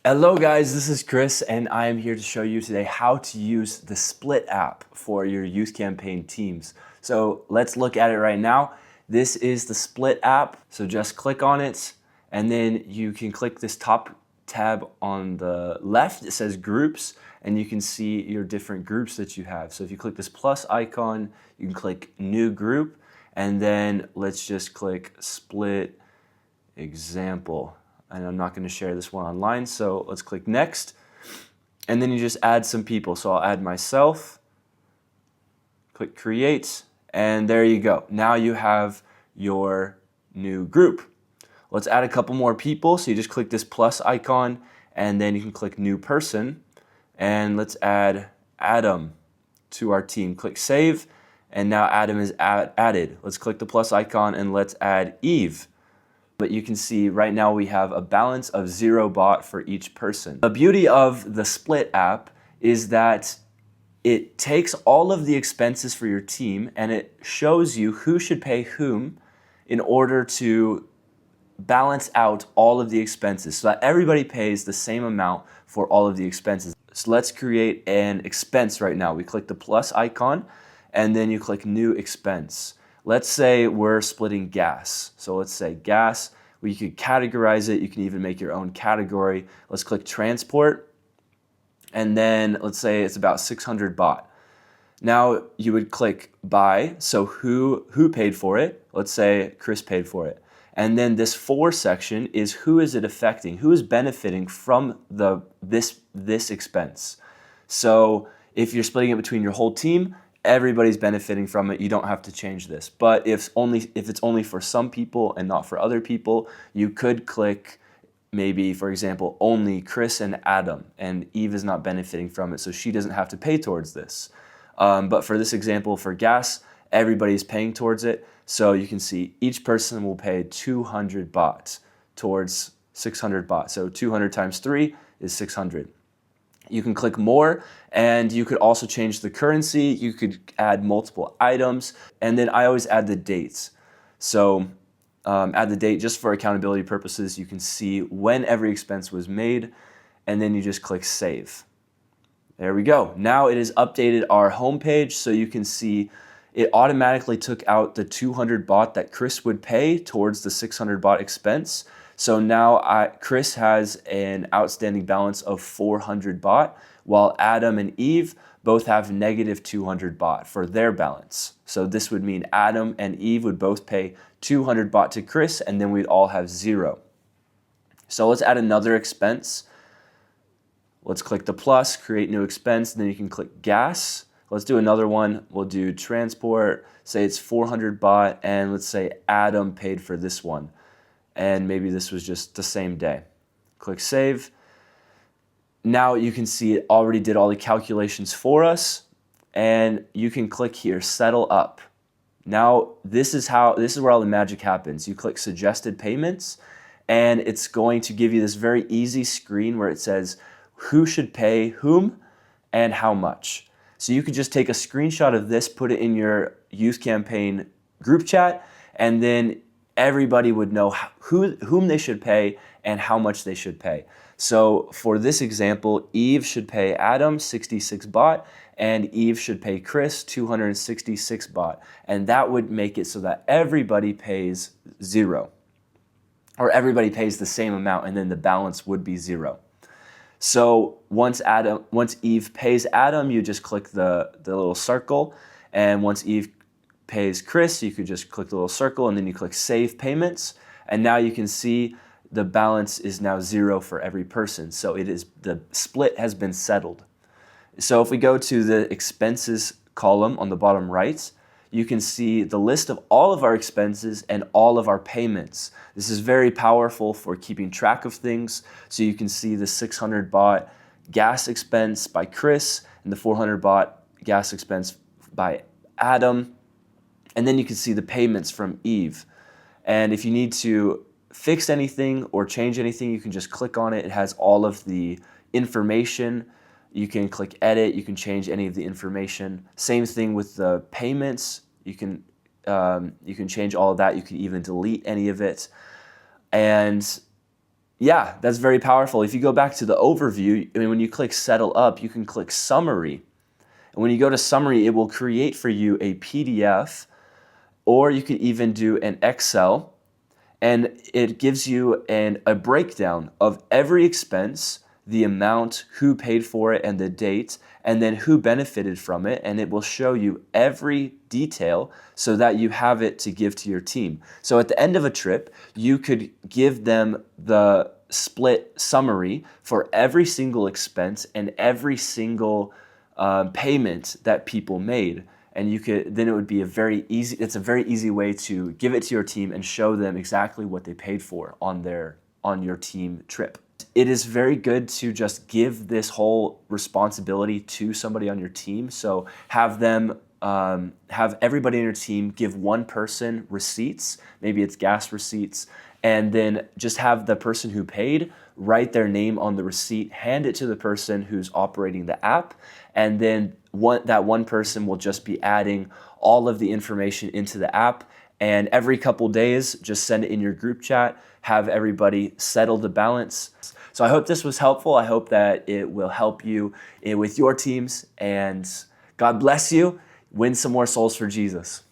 Hello guys, this is Chris and I am here to show you today how to use the Splid app for your youth campaign teams. So let's look at it right now. This is the Splid app, so just click on it and then you can click this top tab on the left. It says groups and you can see your different groups that you have. So if you click this plus icon, you can click new group and then let's just click Splid example. And I'm not going to share this one online, so let's click next. And then you just add some people. So I'll add myself, click create, and there you go. Now you have your new group. Let's add a couple more people. So you just click this plus icon and then you can click new person. And let's add Adam to our team. Click save, and now Adam is added. Let's click the plus icon and let's add Eve. But you can see right now we have a balance of 0 baht for each person. The beauty of the Splid app is that it takes all of the expenses for your team and it shows you who should pay whom in order to balance out all of the expenses so that everybody pays the same amount for all of the expenses. So let's create an expense right now. We click the plus icon and then you click new expense. Let's say we're splitting gas. So let's say gas, you could categorize it. You can even make your own category. Let's click transport. And then let's say it's about 600 baht. Now you would click buy. So who paid for it? Let's say Chris paid for it. And then this for section is who is it affecting? Who is benefiting from this expense? So if you're splitting it between your whole team, everybody's benefiting from it. You don't have to change this. But if it's only for some people and not for other people, you could click maybe, for example, only Chris and Adam, and Eve is not benefiting from it, so she doesn't have to pay towards this. But for this example, for gas, everybody's paying towards it. So you can see each person will pay 200 baht towards 600 baht. So 200 times 3 is 600. You can click more and you could also change the currency. You could add multiple items, and then I always add the dates. So add the date just for accountability purposes. You can see when every expense was made and then you just click save. There we go. Now it has updated our homepage so you can see it automatically took out the 200 baht that Chris would pay towards the 600 baht expense. So now Chris has an outstanding balance of 400 baht, while Adam and Eve both have negative 200 baht for their balance. So this would mean Adam and Eve would both pay 200 baht to Chris, and then we'd all have 0. So let's add another expense. Let's click the plus, create new expense, and then you can click gas. Let's do another one. We'll do transport, say it's 400 baht, and let's say Adam paid for this one. And maybe this was just the same day. Click save. Now you can see it already did all the calculations for us, and you can click here, settle up. Now this is where all the magic happens. You click suggested payments, and it's going to give you this very easy screen where it says who should pay whom and how much. So you could just take a screenshot of this, put it in your youth campaign group chat, and then everybody would know whom they should pay and how much they should pay. So for this example, Eve should pay Adam 66 baht and Eve should pay Chris 266 baht. And that would make it so that everybody pays 0. Or everybody pays the same amount and then the balance would be 0. So once Eve pays Adam, you just click the little circle, and once Eve pays Chris, you could just click the little circle and then you click save payments, and now you can see the balance is now 0 for every person. So the split has been settled. So if we go to the expenses column on the bottom right, you can see the list of all of our expenses and all of our payments. This is very powerful for keeping track of things. So you can see the 600 baht gas expense by Chris and the 400 baht gas expense by Adam. And then you can see the payments from Eve. And if you need to fix anything or change anything, you can just click on it. It has all of the information. You can click edit. You can change any of the information. Same thing with the payments. You can change all of that. You can even delete any of it. And Yeah, that's very powerful. If you go back to the overview, I mean, when you click settle up, you can click summary. And when you go to summary, it will create for you a PDF, or you could even do an Excel, and it gives you a breakdown of every expense, the amount, who paid for it, and the date, and then who benefited from it. And it will show you every detail so that you have it to give to your team. So at the end of a trip, you could give them the split summary for every single expense and every single payment that people made. And you could, then it would be it's a very easy way to give it to your team and show them exactly what they paid for on your team trip. It is very good to just give this whole responsibility to somebody on your team. So have everybody on your team give one person receipts, maybe it's gas receipts, and then just have the person who paid write their name on the receipt, hand it to the person who's operating the app, and then that one person will just be adding all of the information into the app. And every couple days, just send it in your group chat, have everybody settle the balance. So I hope this was helpful. I hope that it will help you with your teams, and God bless you. Win some more souls for Jesus.